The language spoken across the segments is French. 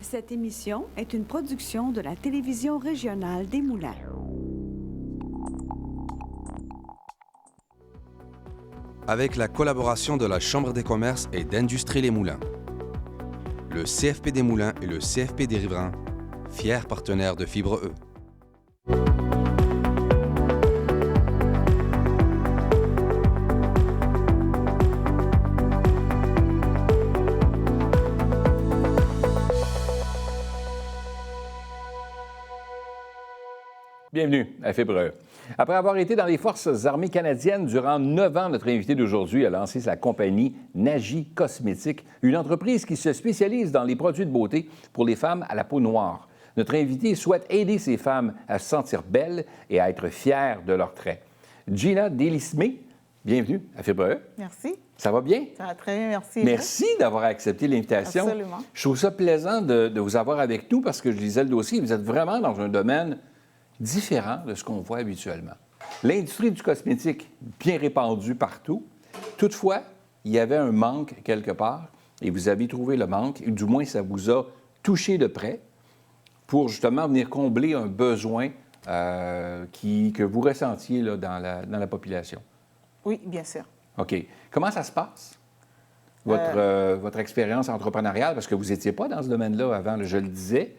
Cette émission est une production de la télévision régionale des Moulins. Avec la collaboration de la Chambre des commerces et d'industrie Les Moulins, le CFP des Moulins et le CFP des Riverains, fiers partenaires de Fibre E. Bienvenue à Fibre E. Après avoir été dans les Forces armées canadiennes durant 9 ans, notre invité d'aujourd'hui a lancé sa compagnie Nagi Cosmétiques, une entreprise qui se spécialise dans les produits de beauté pour les femmes à la peau noire. Notre invité souhaite aider ces femmes à se sentir belles et à être fières de leurs traits. Gina Delisme, bienvenue à Fibre E. Merci. Ça va bien? Ça va très bien, merci. Merci d'avoir accepté l'invitation. Absolument. Je trouve ça plaisant de vous avoir avec nous parce que je lisais le dossier. Vous êtes vraiment dans un domaine différent de ce qu'on voit habituellement. L'industrie du cosmétique, bien répandue partout. Toutefois, il y avait un manque quelque part et vous avez trouvé le manque, et du moins ça vous a touché de près pour justement venir combler un besoin que vous ressentiez là, dans la population. Oui, bien sûr. OK. Comment ça se passe, votre expérience entrepreneuriale? Parce que vous n'étiez pas dans ce domaine-là avant, je le disais.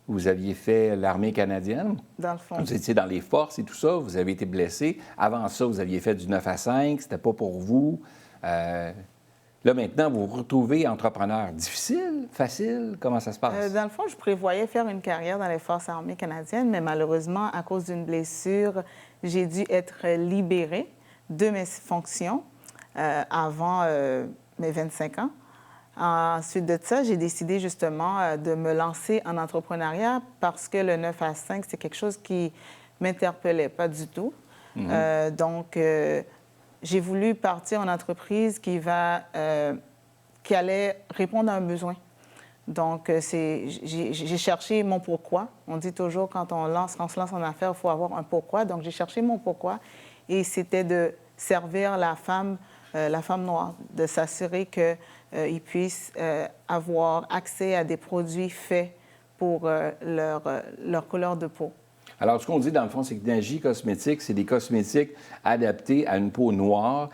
Vous aviez fait l'armée canadienne. Dans le fond. Vous étiez dans les forces et tout ça. Vous avez été blessé. Avant ça, vous aviez fait du 9 à 5. C'était pas pour vous. Là, maintenant, vous vous retrouvez entrepreneur. Difficile? Facile? Comment ça se passe? Dans le fond, je prévoyais faire une carrière dans les Forces armées canadiennes, mais malheureusement, à cause d'une blessure, j'ai dû être libérée de mes fonctions avant mes 25 ans. Ensuite de ça, j'ai décidé justement de me lancer en entrepreneuriat parce que le 9 à 5, c'est quelque chose qui m'interpellait pas du tout. Donc, j'ai voulu partir en entreprise qui allait répondre à un besoin. Donc, j'ai cherché mon pourquoi. On dit toujours quand on se lance en affaires, il faut avoir un pourquoi. Donc, j'ai cherché mon pourquoi et c'était de servir la femme noire, de s'assurer que ils puissent avoir accès à des produits faits pour leur couleur de peau. Alors, ce qu'on dit, dans le fond, c'est que Nagi Cosmétiques, c'est des cosmétiques adaptés à une peau noire,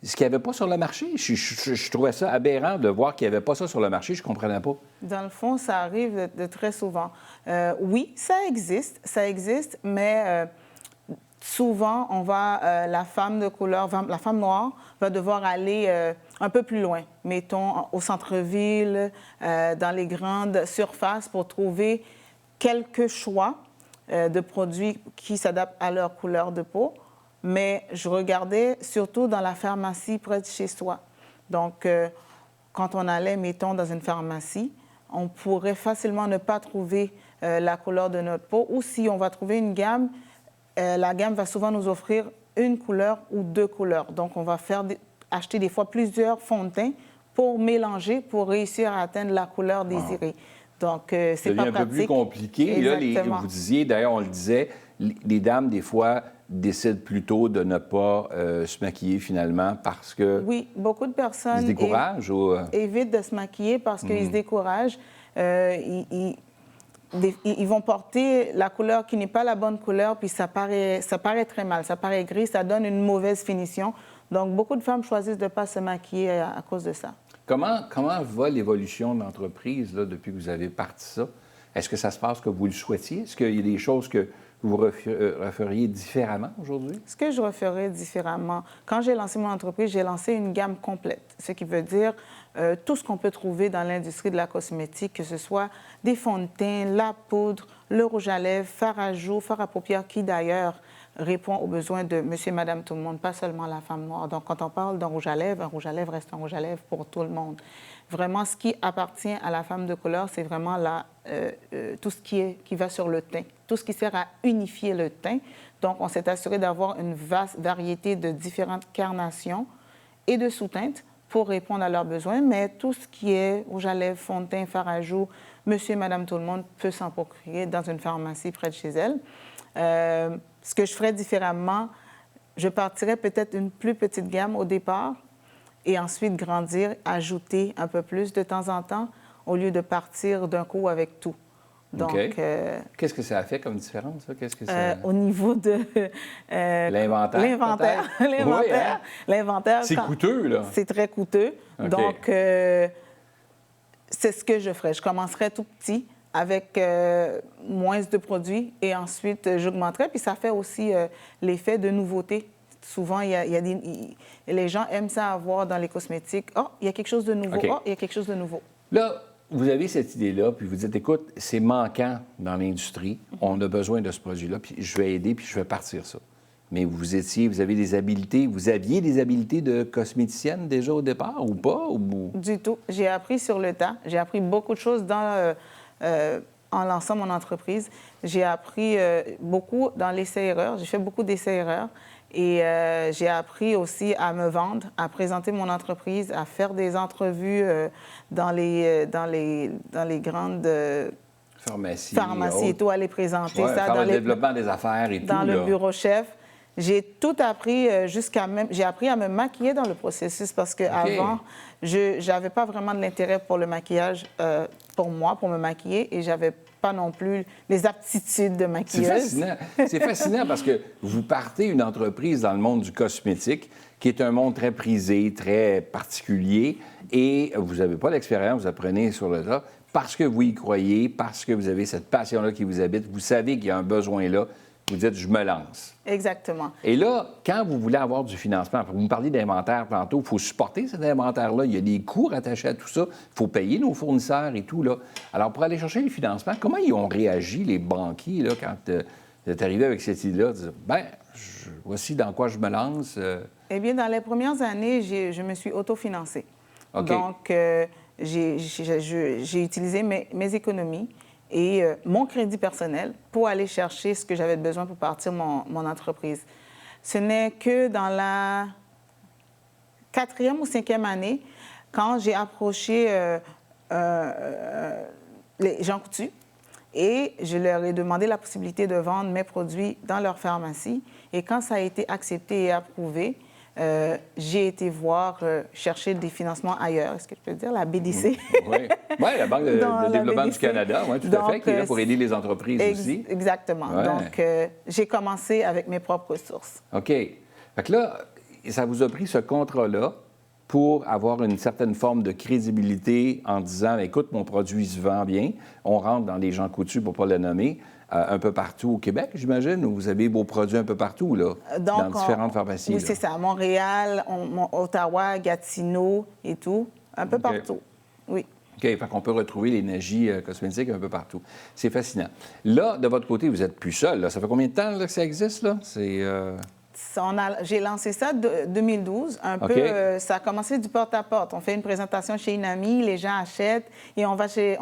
ce qu'il n'y avait pas sur le marché. Je trouvais ça aberrant de voir qu'il n'y avait pas ça sur le marché. Je ne comprenais pas. Dans le fond, ça arrive de très souvent. Oui, ça existe, mais souvent, la femme de couleur, la femme noire, va devoir aller un peu plus loin, mettons au centre-ville, dans les grandes surfaces pour trouver quelques choix de produits qui s'adaptent à leur couleur de peau. Mais je regardais surtout dans la pharmacie près de chez soi. Donc, quand on allait, mettons, dans une pharmacie, on pourrait facilement ne pas trouver la couleur de notre peau. Ou si on va trouver une gamme, la gamme va souvent nous offrir une couleur ou deux couleurs. Donc, on va acheter des fois plusieurs fonds de teint pour mélanger, pour réussir à atteindre la couleur désirée. Donc, c'est pas pratique. Ça devient un peu plus compliqué. Là, vous disiez, d'ailleurs, on le disait, les dames, des fois, décident plutôt de ne pas se maquiller finalement parce que... Oui, beaucoup de personnes... Ils se découragent évitent de se maquiller parce qu'ils se découragent. Ils vont porter la couleur qui n'est pas la bonne couleur, puis ça paraît très mal, ça paraît gris, ça donne une mauvaise finition. Donc, beaucoup de femmes choisissent de ne pas se maquiller à cause de ça. Comment va l'évolution de l'entreprise là, depuis que vous avez parti ça? Est-ce que ça se passe comme vous le souhaitiez? Est-ce qu'il y a des choses que vous referiez différemment aujourd'hui? Ce que je referais différemment, quand j'ai lancé mon entreprise, j'ai lancé une gamme complète, ce qui veut dire tout ce qu'on peut trouver dans l'industrie de la cosmétique, que ce soit des fonds de teint, la poudre, le rouge à lèvres, fard à joues, fard à paupières, qui d'ailleurs répond aux besoins de monsieur et madame tout le monde, pas seulement la femme noire. Donc, quand on parle d'un rouge à lèvres, un rouge à lèvres reste un rouge à lèvres pour tout le monde. Vraiment, ce qui appartient à la femme de couleur, c'est vraiment tout ce qui va sur le teint, tout ce qui sert à unifier le teint. Donc, on s'est assuré d'avoir une vaste variété de différentes carnations et de sous-teintes pour répondre à leurs besoins, mais tout ce qui est rouge à lèvres, fond de teint, fard à joues, monsieur et madame tout le monde peut s'en procurer dans une pharmacie près de chez elle. Ce que je ferais différemment, je partirais peut-être une plus petite gamme au départ et ensuite grandir, ajouter un peu plus de temps en temps. au lieu de partir d'un coup avec tout. Donc, OK. Qu'est-ce que ça a fait comme différence, ça? Qu'est-ce que au niveau de... L'inventaire, L'inventaire. peut-être? Oui, hein? L'inventaire. C'est coûteux, là. C'est très coûteux. OK. Donc, c'est ce que je ferais. Je commencerais tout petit avec moins de produits et ensuite j'augmenterais. Puis ça fait aussi l'effet de nouveauté. Souvent, les gens aiment ça avoir dans les cosmétiques. Oh, il y a quelque chose de nouveau. OK. Oh, il y a quelque chose de nouveau. Là, vous avez cette idée-là, puis vous dites, écoute, c'est manquant dans l'industrie, on a besoin de ce produit-là, puis je vais aider, puis je vais partir ça. Mais vous aviez des habiletés, vous aviez des habiletés de cosméticienne déjà au départ, ou pas? Ou... Du tout. J'ai appris sur le tas. J'ai appris beaucoup de choses en lançant mon entreprise. J'ai appris beaucoup dans l'essai-erreur. J'ai fait beaucoup d'essais-erreurs. Et j'ai appris aussi à me vendre, à présenter mon entreprise, à faire des entrevues dans les grandes Pharmacie et tout, à les présenter. Ouais, ça faire dans le développement des affaires et tout. dans le là. bureau chef. J'ai tout appris j'ai appris à me maquiller dans le processus parce qu'avant, je n'avais pas vraiment de l'intérêt pour le maquillage pour moi, pour me maquiller, et j'avais pas non plus les aptitudes de C'est maquilleuse. fascinant. C'est fascinant parce que vous partez une entreprise dans le monde du cosmétique qui est un monde très prisé, très particulier, et vous n'avez pas l'expérience, vous apprenez sur le tas, parce que vous y croyez, parce que vous avez cette passion-là qui vous habite, vous savez qu'il y a un besoin là, vous dites « je me lance ». Exactement. Et là, quand vous voulez avoir du financement, vous me parliez d'inventaire tantôt, il faut supporter cet inventaire-là. Il y a des coûts rattachés à tout ça. Il faut payer nos fournisseurs et tout. Là. Alors, pour aller chercher les financements, comment ils ont réagi, les banquiers, là, quand vous êtes arrivé avec cette idée-là, de dire, bien, voici dans quoi je me lance. Eh bien, dans les premières années, je me suis autofinancée. OK. Donc, j'ai utilisé mes économies et mon crédit personnel pour aller chercher ce que j'avais besoin pour partir mon entreprise. Ce n'est que dans la 4e ou 5e année, quand j'ai approché les Jean Coutu et je leur ai demandé la possibilité de vendre mes produits dans leur pharmacie. Et quand ça a été accepté et approuvé, j'ai été chercher des financements ailleurs. Est-ce que je peux dire la BDC? Oui, ouais, la Banque de développement BDC. du Canada, oui, tout à fait, qui est là pour aider les entreprises aussi. Exactement. Ouais. Donc, j'ai commencé avec mes propres ressources. OK. Fait que là, ça vous a pris ce contrat-là pour avoir une certaine forme de crédibilité en disant, écoute, mon produit se vend bien, on rentre dans les Jean Coutu, pour ne pas le nommer, un peu partout au Québec, j'imagine, où vous avez vos produits un peu partout, là, dans différentes pharmacies. Oui, là. c'est ça. À Montréal, Ottawa, Gatineau et tout, un peu OK. partout. Oui. OK, fait qu'on peut retrouver les Nagy cosmétiques un peu partout. C'est fascinant. Là, de votre côté, vous n'êtes plus seul. Là. Ça fait combien de temps là, que ça existe, là? J'ai lancé ça en 2012. OK. Ça a commencé du porte-à-porte. On fait une présentation chez une amie, les gens achètent et on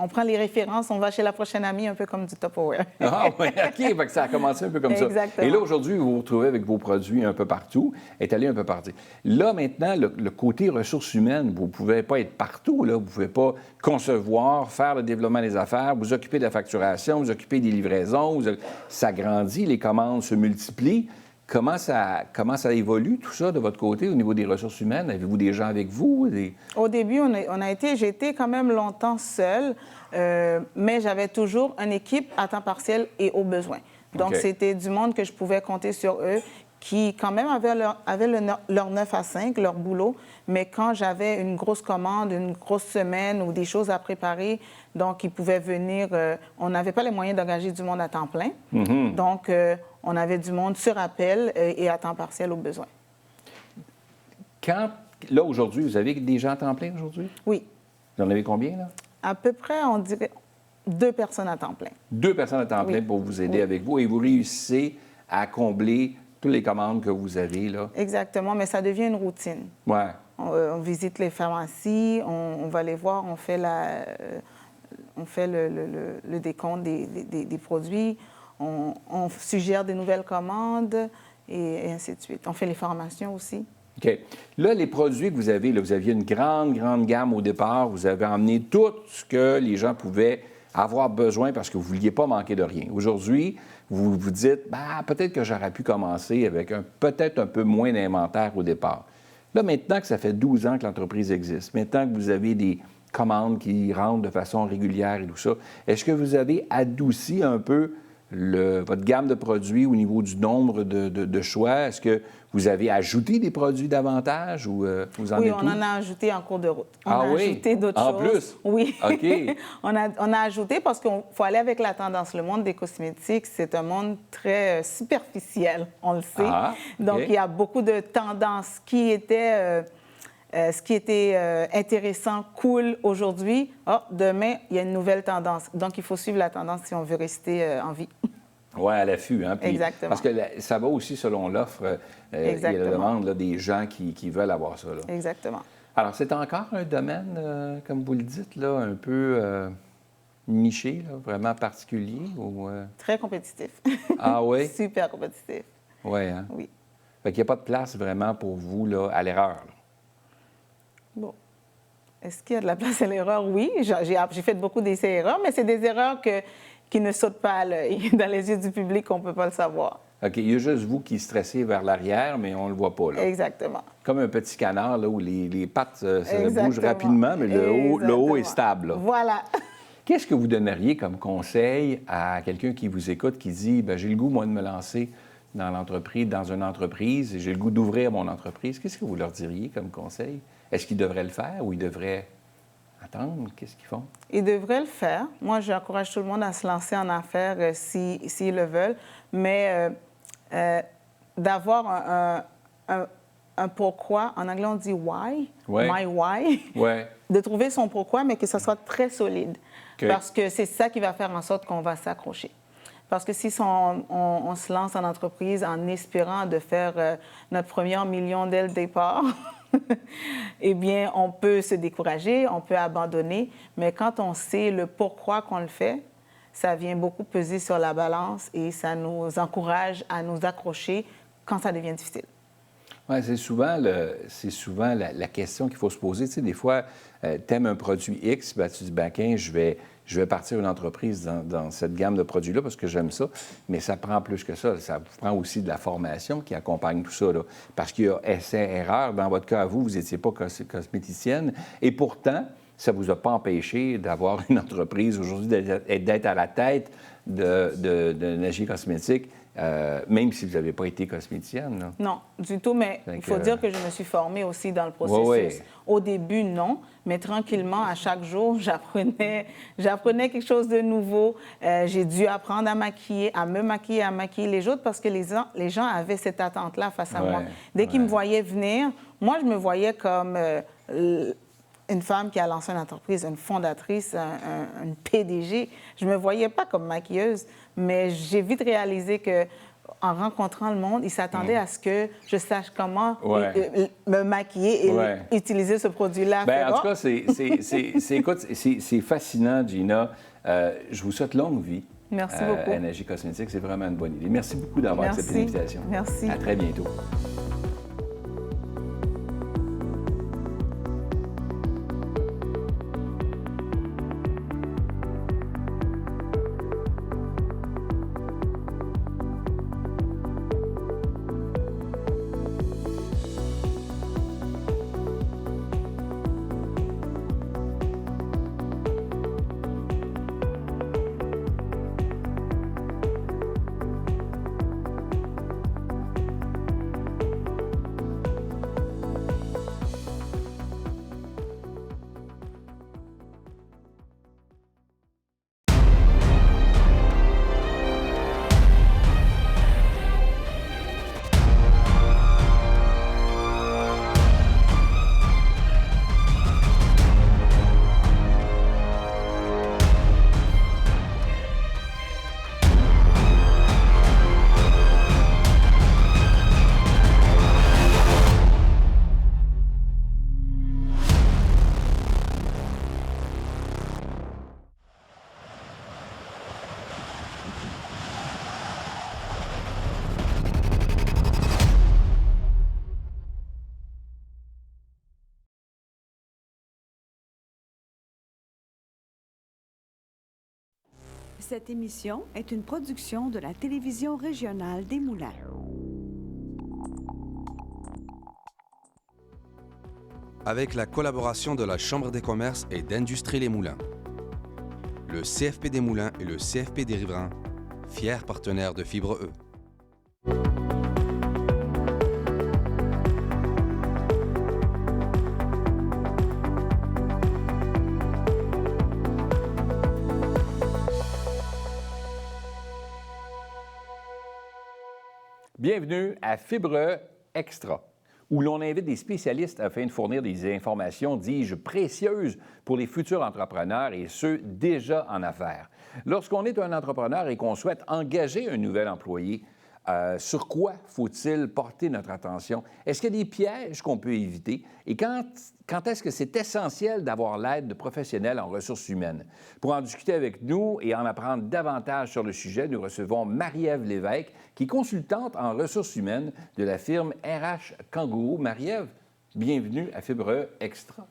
prend les références, on va chez la prochaine amie, un peu comme du Tupperware. Ah oui, OK, fait que ça a commencé un peu comme ça. Exactement. Et là, aujourd'hui, vous vous retrouvez avec vos produits un peu partout, étalés un peu partout. Là, maintenant, le côté ressources humaines, vous ne pouvez pas être partout, là. Vous ne pouvez pas concevoir, faire le développement des affaires, vous occuper de la facturation, vous occuper des livraisons, ça grandit, les commandes se multiplient. Comment ça évolue, tout ça, de votre côté, au niveau des ressources humaines? Avez-vous des gens avec vous? Au début, j'étais quand même longtemps seule, mais j'avais toujours une équipe à temps partiel et au besoin. Donc, OK. C'était du monde que je pouvais compter sur eux, qui quand même avaient leur 9 à 5, leur boulot, mais quand j'avais une grosse commande, une grosse semaine ou des choses à préparer, donc ils pouvaient venir. On n'avait pas les moyens d'engager du monde à temps plein. Mm-hmm. Donc, on avait du monde sur appel et à temps partiel au besoin. Là, aujourd'hui, vous avez des gens à temps plein aujourd'hui? Oui. Vous en avez combien, là? À peu près, on dirait 2 personnes à temps plein. 2 personnes à temps plein Oui. pour vous aider Oui. avec vous et vous réussissez à combler toutes les commandes que vous avez, là. Exactement, mais ça devient une routine. Ouais. On visite les pharmacies, on va les voir, on fait le décompte des produits, on suggère des nouvelles commandes et ainsi de suite. On fait les formations aussi. OK. Là, les produits que vous avez, là, vous aviez une grande gamme au départ. Vous avez emmené tout ce que les gens pouvaient avoir besoin parce que vous ne vouliez pas manquer de rien. Aujourd'hui, vous vous dites, peut-être que j'aurais pu commencer avec peut-être un peu moins d'inventaire au départ. Là, maintenant que ça fait 12 ans que l'entreprise existe, maintenant que vous avez des commandes qui rentrent de façon régulière et tout ça. Est-ce que vous avez adouci un peu votre gamme de produits au niveau du nombre de choix? Est-ce que vous avez ajouté des produits davantage ou vous en Oui, êtes on où? en a ajouté en cours de route. On a oui? ajouté d'autres En choses. plus? Oui. OK. on a ajouté parce qu'il faut aller avec la tendance. Le monde des cosmétiques, c'est un monde très superficiel, on le sait. Ah, OK. Donc, il y a beaucoup de tendances qui étaient... ce qui était intéressant, cool aujourd'hui, demain, il y a une nouvelle tendance. Donc, il faut suivre la tendance si on veut rester en vie. Oui, à l'affût. Hein? Puis, Exactement. parce que ça va aussi selon l'offre. Il y a la demande là, des gens qui veulent avoir ça. Là. Exactement. Alors, c'est encore un domaine, comme vous le dites, là, un peu niché, là, vraiment particulier? Ou, Très compétitif. Ah oui? Super compétitif. Ouais, hein? Oui. Fait qu'il n'y a pas de place vraiment pour vous là, à l'erreur. Là. Bon. Est-ce qu'il y a de la place à l'erreur? Oui. J'ai fait beaucoup d'essais-erreurs, mais c'est des erreurs qui ne sautent pas à l'œil. Dans les yeux du public, on ne peut pas le savoir. OK. Il y a juste vous qui stressez vers l'arrière, mais on ne le voit pas. Là. Exactement. Comme un petit canard là, où les pattes bougent rapidement, mais le haut est stable. Là. Voilà. Qu'est-ce que vous donneriez comme conseil à quelqu'un qui vous écoute, qui dit « j'ai le goût, moi, de me lancer dans une entreprise, et j'ai le goût d'ouvrir mon entreprise », qu'est-ce que vous leur diriez comme conseil? Est-ce qu'ils devraient le faire ou ils devraient attendre? Qu'est-ce qu'ils font? Ils devraient le faire. Moi, j'encourage tout le monde à se lancer en affaires s'ils le veulent, mais d'avoir un pourquoi. En anglais, on dit « why Ouais. »,« my why Ouais. ». De trouver son pourquoi, mais que ça soit très solide. OK. Parce que c'est ça qui va faire en sorte qu'on va s'accrocher. Parce que si on se lance en entreprise en espérant de faire notre premier million dès le départ, eh bien, on peut se décourager, on peut abandonner. Mais quand on sait le pourquoi qu'on le fait, ça vient beaucoup peser sur la balance et ça nous encourage à nous accrocher quand ça devient difficile. Oui, c'est souvent la question qu'il faut se poser. Tu sais, des fois, tu aimes un produit X, ben, tu dis, je vais partir une entreprise dans cette gamme de produits-là parce que j'aime ça, mais ça prend plus que ça. Ça prend aussi de la formation qui accompagne tout ça, là. Parce qu'il y a essai-erreur. Dans votre cas, vous n'étiez pas cosméticienne, et pourtant, ça ne vous a pas empêché d'avoir une entreprise aujourd'hui, d'être à la tête de Nagie Cosmétiques, même si vous n'avez pas été cosméticienne. Là. Non, du tout, mais il faut dire que je me suis formée aussi dans le processus. Oui. Au début, non, mais tranquillement, à chaque jour, j'apprenais quelque chose de nouveau. J'ai dû apprendre à maquiller, à maquiller les autres parce que les gens avaient cette attente-là face à moi. Dès qu'ils me voyaient venir, moi, je me voyais comme une femme qui a lancé une entreprise, une fondatrice, une PDG. Je ne me voyais pas comme maquilleuse, mais j'ai vite réalisé que en rencontrant le monde, ils s'attendaient à ce que je sache comment me maquiller et utiliser ce produit-là. Bien, en tout cas, c'est fascinant, Gina. Je vous souhaite longue vie. Merci beaucoup. À Nagie Cosmétiques, c'est vraiment une bonne idée. Merci beaucoup d'avoir accepté l'invitation. Merci. À très bientôt. Cette émission est une production de la télévision régionale des Moulins. avec la collaboration de la Chambre des commerces et d'industrie Les Moulins. Le CFP des Moulins et le CFP des Riverains, fiers partenaires de Fibre E. Bienvenue à Fibre Extra, où l'on invite des spécialistes afin de fournir des informations, dis-je, précieuses pour les futurs entrepreneurs et ceux déjà en affaires. Lorsqu'on est un entrepreneur et qu'on souhaite engager un nouvel employé, sur quoi faut-il porter notre attention? Est-ce qu'il y a des pièges qu'on peut éviter? Et quand est-ce que c'est essentiel d'avoir l'aide de professionnels en ressources humaines? Pour en discuter avec nous et en apprendre davantage sur le sujet, nous recevons Marie-Ève Lévesque, qui est consultante en ressources humaines de la firme RH Kangourou. Marie-Ève, bienvenue à Fibre Extra.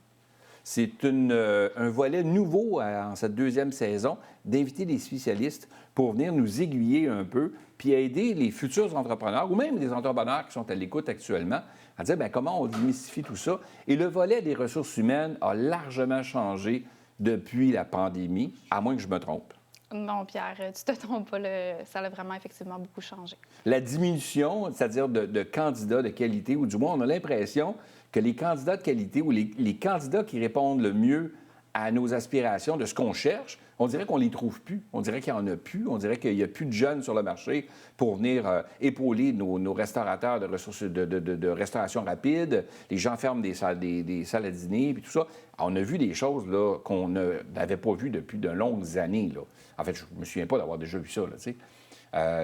C'est un volet nouveau en cette deuxième saison d'inviter des spécialistes pour venir nous aiguiller un peu puis aider les futurs entrepreneurs ou même des entrepreneurs qui sont à l'écoute actuellement à dire bien, comment on démystifie tout ça. Et le volet des ressources humaines a largement changé depuis la pandémie, à moins que je me trompe. Non, Pierre, tu te trompes pas. Ça a vraiment effectivement beaucoup changé. La diminution, c'est-à-dire de candidats de qualité, ou du moins on a l'impression que les candidats de qualité ou les candidats qui répondent le mieux à nos aspirations de ce qu'on cherche, on dirait qu'on ne les trouve plus. On dirait qu'il n'y en a plus. On dirait qu'il n'y a plus de jeunes sur le marché pour venir épauler nos restaurateurs de ressources de restauration rapide. Les gens ferment des salles à dîner, puis tout ça. Alors, on a vu des choses là, qu'on n'avait pas vues depuis de longues années. Là. En fait, je ne me souviens pas d'avoir déjà vu ça, là, tu sais.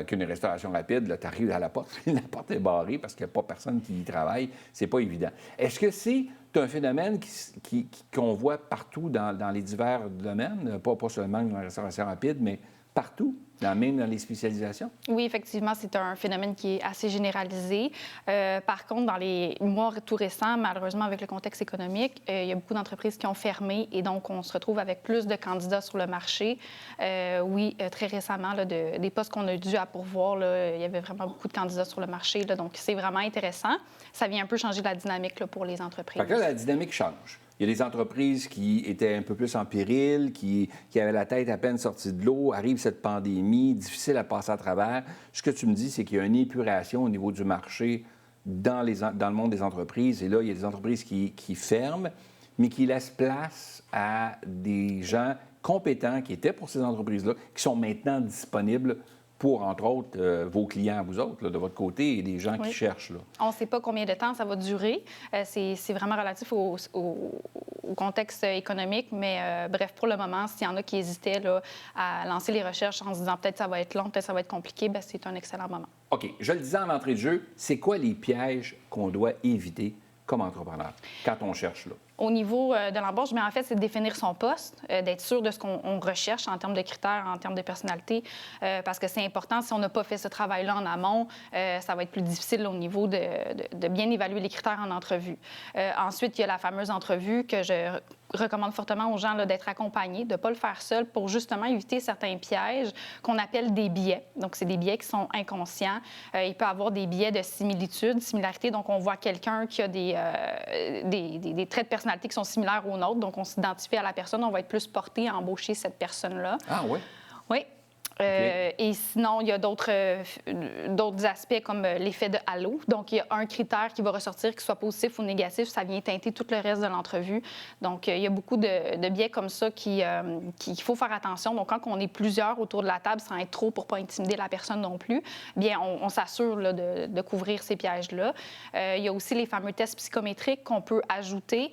Qu'une restauration rapide, tu arrives à la porte, la porte est barrée parce qu'il n'y a pas personne qui y travaille. C'est pas évident. Est-ce que c'est un phénomène qu'on voit partout dans les divers domaines, pas seulement dans la restauration rapide, mais partout, même dans les spécialisations? Oui, effectivement, c'est un phénomène qui est assez généralisé. Par contre, dans les mois tout récents, malheureusement, avec le contexte économique, il y a beaucoup d'entreprises qui ont fermé et donc on se retrouve avec plus de candidats sur le marché. Très récemment, là, des postes qu'on a dû à pourvoir, là, il y avait vraiment beaucoup de candidats sur le marché. Là, donc, c'est vraiment intéressant. Ça vient un peu changer la dynamique là, pour les entreprises. Fait que là, la dynamique change. Il y a des entreprises qui étaient un peu plus en péril, qui avaient la tête à peine sortie de l'eau. Arrive cette pandémie, difficile à passer à travers. Ce que tu me dis, c'est qu'il y a une épuration au niveau du marché dans le monde des entreprises. Et là, il y a des entreprises qui ferment, mais qui laissent place à des gens compétents qui étaient pour ces entreprises-là, qui sont maintenant disponibles pour, entre autres, vos clients à vous autres, là, de votre côté, et des gens qui cherchent. Là. On ne sait pas combien de temps ça va durer. C'est vraiment relatif au contexte économique, mais bref, pour le moment, s'il y en a qui hésitaient là, à lancer les recherches en se disant peut-être ça va être long, peut-être ça va être compliqué, bien, c'est un excellent moment. OK. Je le disais en entrée de jeu, c'est quoi les pièges qu'on doit éviter comme entrepreneur quand on cherche là? Au niveau de l'embauche, bien, en fait, c'est de définir son poste, d'être sûr de ce qu'on recherche en termes de critères, en termes de personnalité, parce que c'est important. Si on n'a pas fait ce travail-là en amont, ça va être plus difficile au niveau de bien évaluer les critères en entrevue. Ensuite, il y a la fameuse entrevue que je recommande fortement aux gens là, d'être accompagnés, de ne pas le faire seul pour justement éviter certains pièges qu'on appelle des biais. Donc, c'est des biais qui sont inconscients. Il peut y avoir des biais de similarité. Donc, on voit quelqu'un qui a des traits de personnalité qui sont similaires aux nôtres. Donc, on s'identifie à la personne, on va être plus porté à embaucher cette personne-là. Ah oui? Oui. Okay. Et sinon, il y a d'autres aspects comme l'effet de halo. Donc, il y a un critère qui va ressortir, qu'il soit positif ou négatif, ça vient teinter tout le reste de l'entrevue. Donc, il y a beaucoup de biais comme ça qu'il faut faire attention. Donc, quand on est plusieurs autour de la table, sans être trop pour ne pas intimider la personne non plus, bien, on s'assure là, de couvrir ces pièges-là. Il y a aussi les fameux tests psychométriques qu'on peut ajouter,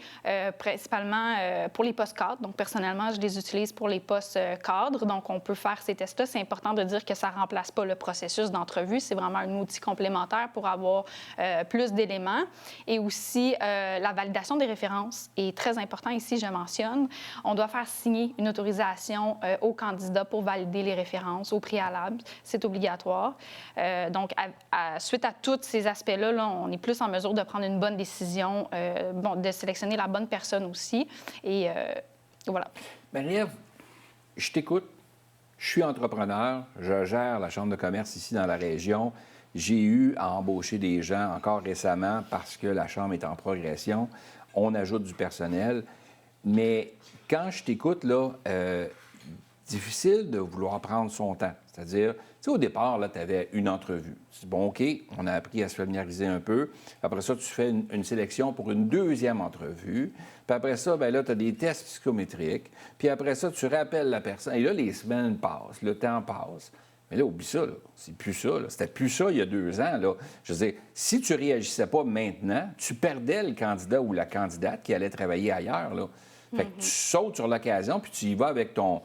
principalement pour les postes cadres. Donc, personnellement, je les utilise pour les postes cadres. Donc, on peut faire ces tests-là. C'est important de dire que ça ne remplace pas le processus d'entrevue. C'est vraiment un outil complémentaire pour avoir plus d'éléments. Et aussi, la validation des références est très important ici, je mentionne. On doit faire signer une autorisation au candidat pour valider les références au préalable. C'est obligatoire. Donc, suite à tous ces aspects-là, là, on est plus en mesure de prendre une bonne décision, de sélectionner la bonne personne aussi. Et voilà. Marie-Ève, je t'écoute. Je suis entrepreneur, je gère la Chambre de commerce ici dans la région. J'ai eu à embaucher des gens encore récemment parce que la Chambre est en progression. on ajoute du personnel. Mais quand je t'écoute, là, difficile de vouloir prendre son temps. C'est-à-dire, tu sais, au départ, là, tu avais une entrevue. C'est bon, OK, on a appris à se familiariser un peu. Après ça, tu fais une sélection pour une deuxième entrevue. Puis après ça, bien là, tu as des tests psychométriques. Puis après ça, tu rappelles la personne. Et là, les semaines passent, le temps passe. Mais là, oublie ça, là. C'est plus ça, là. C'était plus ça il y a 2 ans, là. Je veux dire, si tu réagissais pas maintenant, tu perdais le candidat ou la candidate qui allait travailler ailleurs, là. Fait que tu sautes sur l'occasion, puis tu y vas avec ton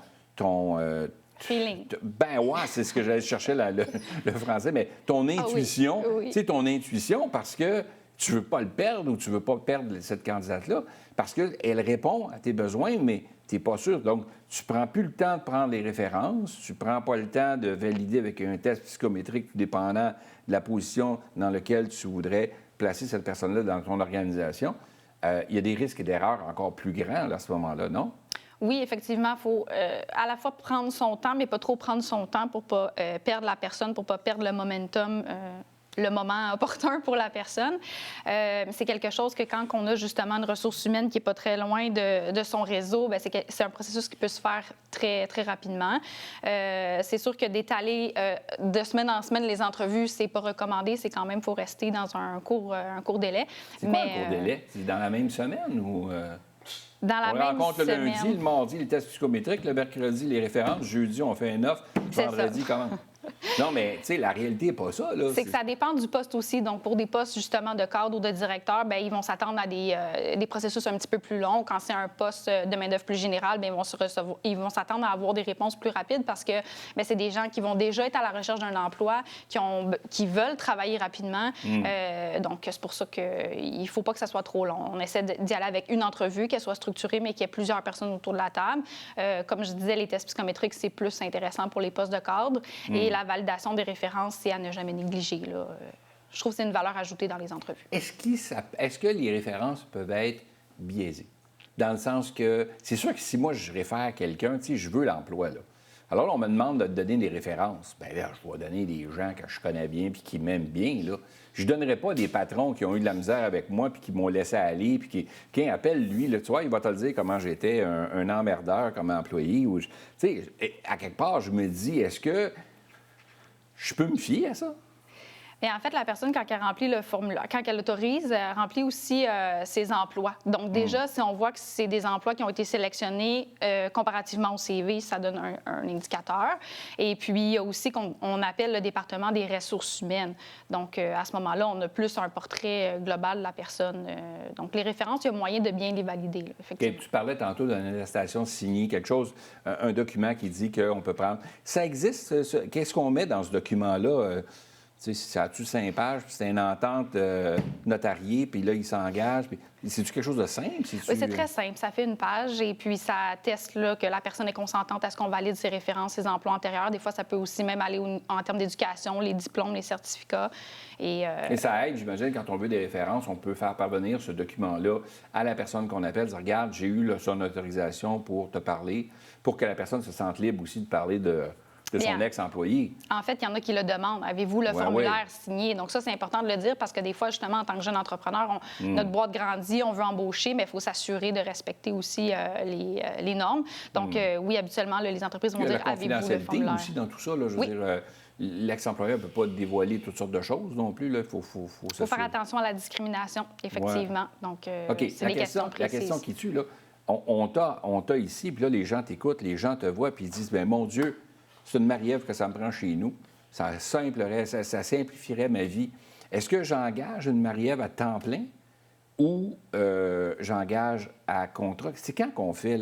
feeling. Ben ouais, c'est ce que j'allais chercher le français, mais ton intuition, oui. tu sais, ton intuition, parce que tu veux pas le perdre ou tu veux pas perdre cette candidate-là, parce qu'elle répond à tes besoins, mais tu n'es pas sûr. Donc, tu prends plus le temps de prendre les références, tu prends pas le temps de valider avec un test psychométrique tout dépendant de la position dans laquelle tu voudrais placer cette personne-là dans ton organisation. Il y a des risques d'erreur encore plus grands là, à ce moment-là, non? Oui, effectivement, il faut à la fois prendre son temps, mais pas trop prendre son temps pour ne pas perdre la personne, pour ne pas perdre le momentum, le moment opportun pour la personne. C'est quelque chose que quand on a justement une ressource humaine qui n'est pas très loin de son réseau, bien, c'est un processus qui peut se faire très, très rapidement. C'est sûr que d'étaler de semaine en semaine les entrevues, c'est pas recommandé. C'est quand même, il faut rester dans un court délai. C'est quoi un court délai? C'est dans la même semaine ou... Dans la on même rencontre le semaine. lundi, le mardi, les tests psychométriques, le mercredi, les références, jeudi, on fait une offre, vendredi, comment? Non, mais tu sais, la réalité n'est pas ça, là. C'est que ça dépend du poste aussi. Donc, pour des postes, justement, de cadre ou de directeur, bien, ils vont s'attendre à des processus un petit peu plus longs. Quand c'est un poste de main-d'œuvre plus général, bien, ils vont s'attendre à avoir des réponses plus rapides parce que bien, c'est des gens qui vont déjà être à la recherche d'un emploi, qui veulent travailler rapidement. Donc, c'est pour ça qu'il ne faut pas que ça soit trop long. On essaie d'y aller avec une entrevue, qu'elle soit structurée, mais qu'il y ait plusieurs personnes autour de la table. Comme je disais, les tests psychométriques, c'est plus intéressant pour les postes de cadre. Et la validation des références, c'est à ne jamais négliger, là. Je trouve que c'est une valeur ajoutée dans les entrevues. Est-ce que les références peuvent être biaisées? Dans le sens que, c'est sûr que si moi, je réfère quelqu'un, tu sais, je veux l'emploi, là. Alors là, on me demande de donner des références. Bien là, je dois donner des gens que je connais bien puis qui m'aiment bien, là. Je ne donnerai pas des patrons qui ont eu de la misère avec moi puis qui m'ont laissé aller puis qui appelle, lui, là, tu vois, il va te le dire comment j'étais un emmerdeur comme employé. Tu sais, à quelque part, je me dis, est-ce que je peux me fier à ça? Bien, en fait, la personne, quand elle remplit le formulaire, quand elle autorise, elle remplit aussi ses emplois. Donc, déjà, si on voit que c'est des emplois qui ont été sélectionnés comparativement au CV, ça donne un indicateur. Et puis, il y a aussi qu'on appelle le département des ressources humaines. Donc, à ce moment-là, on a plus un portrait global de la personne. Donc, les références, il y a moyen de bien les valider, là, effectivement. Okay, tu parlais tantôt d'une attestation signée, quelque chose, un document qui dit qu'on peut prendre. Ça existe? Qu'est-ce qu'on met dans ce document-là? Tu sais, ça a-tu 5 pages, puis c'est une entente notariée, puis là, il s'engage. C'est-tu quelque chose de simple? Oui, c'est très simple. Ça fait une page et puis ça atteste là, que la personne est consentante à ce qu'on valide ses références, ses emplois antérieurs. Des fois, ça peut aussi même aller en termes d'éducation, les diplômes, les certificats. Et ça aide, j'imagine, quand on veut des références, on peut faire parvenir ce document-là à la personne qu'on appelle. Dire, regarde, j'ai eu son autorisation pour te parler, pour que la personne se sente libre aussi de parler de son ex-employé. En fait, il y en a qui le demandent. Avez-vous le formulaire signé? Donc ça, c'est important de le dire parce que des fois, justement, en tant que jeune entrepreneur, notre boîte grandit, on veut embaucher, mais il faut s'assurer de respecter aussi les normes. Donc oui, habituellement, là, les entreprises vont dire, avez-vous le formulaire? Il y a la confidentialité aussi dans tout ça. Là, je veux dire, l'ex-employeur ne peut pas dévoiler toutes sortes de choses non plus. Il faut faire attention à la discrimination, effectivement. Ouais. Donc, c'est des questions précises. La question qui tue, là, on t'a ici, puis là, les gens t'écoutent, les gens te voient, puis ils disent, bien, mon Dieu, c'est une Marie-Ève que ça me prend chez nous. Ça simplifierait ma vie. Est-ce que j'engage une Marie-Ève à temps plein ou j'engage à contrat? C'est quand qu'on fait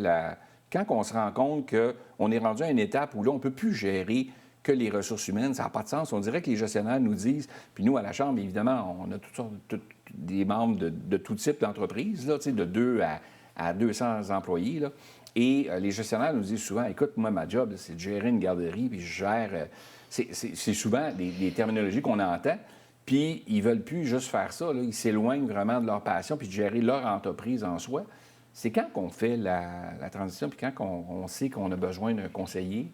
quand on se rend compte qu'on est rendu à une étape où là, on ne peut plus gérer que les ressources humaines. Ça n'a pas de sens. On dirait que les gestionnaires nous disent, puis nous, à la Chambre, évidemment, on a toutes sortes des membres de tout type d'entreprise, là, de 2 à 200 employés, là. Et les gestionnaires nous disent souvent, écoute, moi, ma job, c'est de gérer une garderie, puis je gère... C'est souvent des terminologies qu'on entend, puis ils ne veulent plus juste faire ça, là. Ils s'éloignent vraiment de leur passion, puis de gérer leur entreprise en soi. C'est quand qu'on fait la transition, puis quand on sait qu'on a besoin d'un conseiller?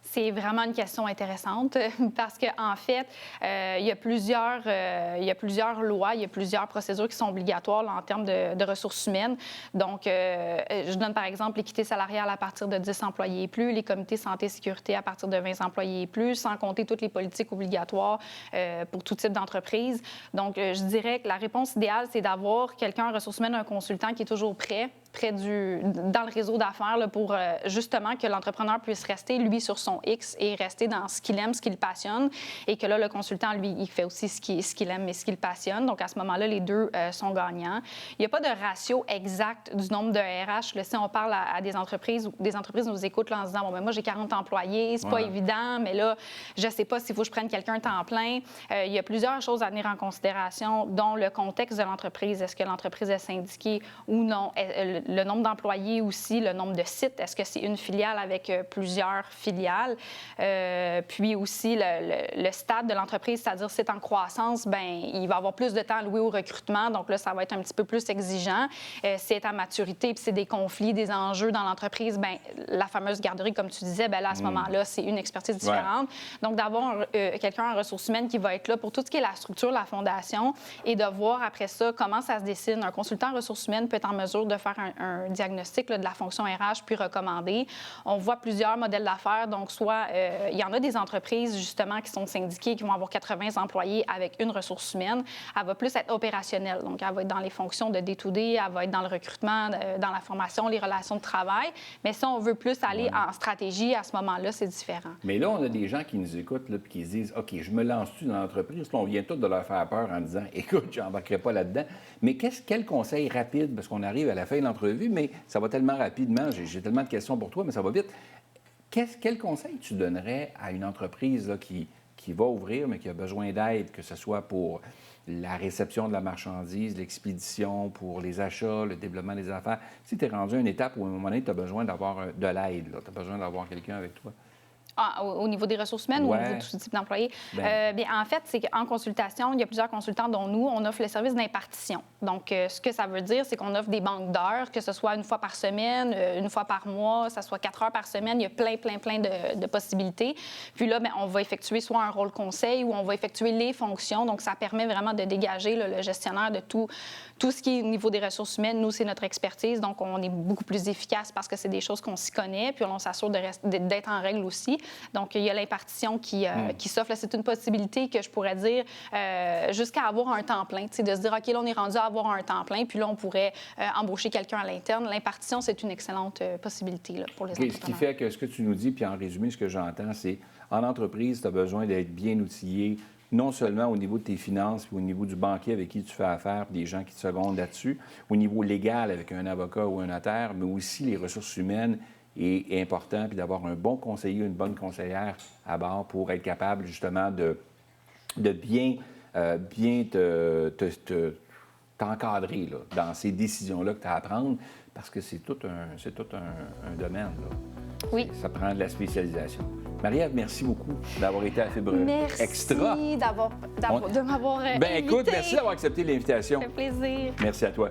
C'est vraiment une question intéressante parce qu'en fait, il y a plusieurs lois, il y a plusieurs procédures qui sont obligatoires là, en termes de ressources humaines. Donc, je donne par exemple l'équité salariale à partir de 10 employés et plus, les comités santé et sécurité à partir de 20 employés et plus, sans compter toutes les politiques obligatoires pour tout type d'entreprise. Donc, je dirais que la réponse idéale, c'est d'avoir quelqu'un en ressources humaines, un consultant qui est toujours prêt dans le réseau d'affaires là, pour justement que l'entrepreneur puisse rester, lui, sur son X et rester dans ce qu'il aime, ce qui le passionne. Et que là, le consultant, lui, il fait aussi ce qu'il aime et ce qui le passionne. Donc, à ce moment-là, les deux sont gagnants. Il n'y a pas de ratio exact du nombre de RH. Là, si on parle à des entreprises nous écoutent là, en se disant, bon, ben, moi, j'ai 40 employés, c'est pas évident, mais là, je ne sais pas s'il faut que je prenne quelqu'un temps plein. Il y a plusieurs choses à tenir en considération, dont le contexte de l'entreprise. Est-ce que l'entreprise est syndiquée ou non? Le nombre d'employés aussi, le nombre de sites. Est-ce que c'est une filiale avec plusieurs filiales? Puis aussi, le stade de l'entreprise, c'est-à-dire si c'est en croissance, bien, il va avoir plus de temps alloué au recrutement. Donc là, ça va être un petit peu plus exigeant. Si c'est à maturité puis c'est des conflits, des enjeux dans l'entreprise, bien, la fameuse garderie, comme tu disais, bien là, à ce moment-là, c'est une expertise différente. Donc, d'avoir quelqu'un en ressources humaines qui va être là pour tout ce qui est la structure, la fondation, et de voir après ça comment ça se dessine. Un consultant en ressources humaines peut être en mesure de faire un diagnostic là, de la fonction RH puis recommander. On voit plusieurs modèles d'affaires. Donc, soit il y en a des entreprises, justement, qui sont syndiquées, qui vont avoir 80 employés avec une ressource humaine. Elle va plus être opérationnelle. Donc, elle va être dans les fonctions de day-to-day, elle va être dans le recrutement, dans la formation, les relations de travail. Mais si on veut plus aller en stratégie, à ce moment-là, c'est différent. Mais là, on a des gens qui nous écoutent et qui se disent, OK, je me lance-tu dans l'entreprise? Là, on vient tous de leur faire peur en disant, écoute, je n'embarquerai pas là-dedans. Mais quel conseil rapide, parce qu'on arrive à la fin de l'entrevue, mais ça va tellement rapidement, j'ai tellement de questions pour toi, mais ça va vite. Quel conseil tu donnerais à une entreprise là, qui va ouvrir, mais qui a besoin d'aide, que ce soit pour la réception de la marchandise, l'expédition, pour les achats, le développement des affaires? Si tu es rendu à une étape où, à un moment donné, tu as besoin d'avoir de l'aide, tu as besoin d'avoir quelqu'un avec toi. Au niveau des ressources humaines ou au niveau de tout type d'employés? Bien, en fait, c'est qu'en consultation, il y a plusieurs consultants, dont nous, on offre le service d'impartition. Donc, ce que ça veut dire, c'est qu'on offre des banques d'heures, que ce soit une fois par semaine, une fois par mois, ça soit 4 heures par semaine. Il y a plein de possibilités. Puis là, bien, on va effectuer soit un rôle conseil ou on va effectuer les fonctions. Donc, ça permet vraiment de dégager là, le gestionnaire de tout ce qui est au niveau des ressources humaines. Nous, c'est notre expertise. Donc, on est beaucoup plus efficace parce que c'est des choses qu'on s'y connaît. Puis, on s'assure d'être en règle aussi. Donc, il y a l'impartition qui s'offre. C'est une possibilité que je pourrais dire jusqu'à avoir un temps plein. De se dire, OK, là, on est rendu à avoir un temps plein, puis là, on pourrait embaucher quelqu'un à l'interne. L'impartition, c'est une excellente possibilité là, pour les entrepreneurs. Ce qui fait que ce que tu nous dis, puis en résumé, ce que j'entends, c'est en entreprise, tu as besoin d'être bien outillé, non seulement au niveau de tes finances, puis au niveau du banquier avec qui tu fais affaire, puis des gens qui te secondent là-dessus, au niveau légal avec un avocat ou un notaire, mais aussi les ressources humaines est important, puis d'avoir un bon conseiller, une bonne conseillère à bord pour être capable justement de bien t'encadrer là, dans ces décisions-là que tu as à prendre, parce que c'est tout un domaine. Là. Oui. Ça prend de la spécialisation. Marie-Ève, merci beaucoup d'avoir été à Fibre Extra. Merci de m'avoir invité. Bien, écoute, merci d'avoir accepté l'invitation. Ça fait plaisir. Merci à toi.